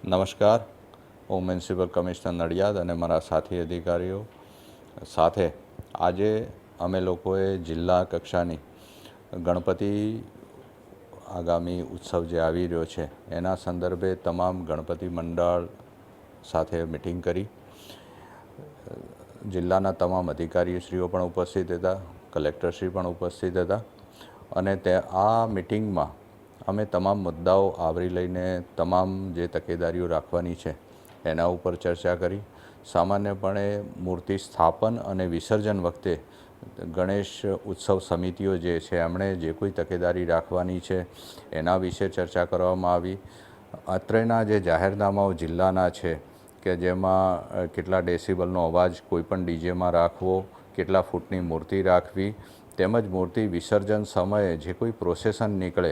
નમસ્કાર, હું municipal commissioner Nadiad અને મારા સાથી અધિકારીઓ સાથે આજે અમે લોકોએ જિલ્લા કક્ષાની ગણપતિ આગામી ઉત્સવ જે આવી રહ્યો છે એના સંદર્ભે તમામ ગણપતિ મંડળ સાથે મિટિંગ કરી. જિલ્લાના તમામ અધિકારીશ્રીઓ પણ ઉપસ્થિત હતા, કલેક્ટરશ્રી પણ ઉપસ્થિત હતા અને આ મિટિંગમાં અમે તમામ મુદ્દાઓ આવરી લઈને તમામ જે તકેદારીઓ રાખવાની છે એના ઉપર ચર્ચા કરી. સામાન્યપણે મૂર્તિ સ્થાપન અને વિસર્જન વખતે ગણેશ ઉત્સવ સમિતિઓ જે છે એમણે જે કોઈ તકેદારી રાખવાની છે એના વિશે ચર્ચા કરવામાં આવી. અત્રેના જે જાહેરનામાઓ જિલ્લાના છે કે જેમાં કેટલા ડેસિબલનો અવાજ કોઈપણ ડીજેમાં રાખવો, કેટલા ફૂટની મૂર્તિ રાખવી, તેમજ મૂર્તિ વિસર્જન સમયે જે કોઈ પ્રોસેસન નીકળે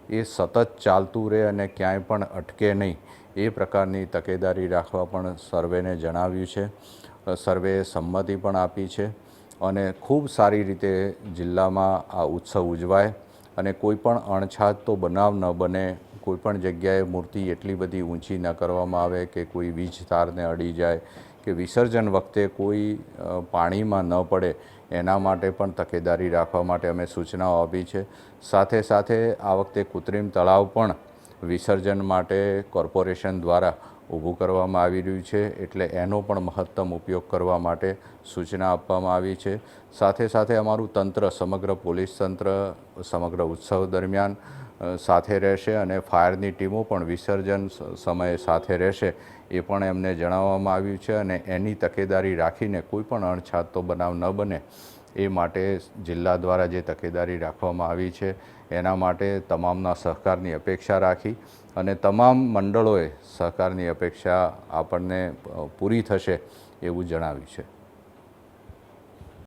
એ સતત ચાલતું રહે અને ક્યાંય પણ અટકે નહીં એ પ્રકારની તકેદારી રાખવા પણ સર્વેને જણાવ્યું છે. સર્વેએ સંમતિ પણ આપી છે અને ખૂબ સારી રીતે જિલ્લામાં આ ઉત્સવ ઉજવાય અને કોઈપણ અણછાતો બનાવ ન બને. કોઈપણ જગ્યાએ મૂર્તિ એટલી બધી ઊંચી ન કરવામાં આવે કે કોઈ વીજ તારને અડી જાય કે વિસર્જન વખતે કોઈ પાણીમાં ન પડે એના માટે પણ તકેદારી રાખવા માટે અમે સૂચનાઓ આપી છે. સાથે સાથે આ વખતે કૃત્રિમ તળાવ પણ વિસર્જન માટે કોર્પોરેશન દ્વારા ઊભું કરવામાં આવી રહ્યું છે, એટલે એનો પણ મહત્તમ ઉપયોગ કરવા માટે સૂચના આપવામાં આવી છે. સાથે સાથે અમારું તંત્ર, સમગ્ર પોલીસ તંત્ર સમગ્ર ઉત્સવ દરમિયાન સાથે રહેશે અને ફાયરની ટીમો પણ વિસર્જન સમયે સાથે રહેશે એ પણ એમને જણાવવામાં આવ્યું છે અને એની તકેદારી રાખીને કોઈ પણ અણછાતો બનાવ ન બને એ માટે જિલ્લા દ્વારા જે તકેદારી રાખવામાં આવી છે એના માટે તમામના સહકારની અપેક્ષા રાખી અને તમામ મંડળોએ સહકારની અપેક્ષા આપણને પૂરી થશે એવું જણાવ્યું છે.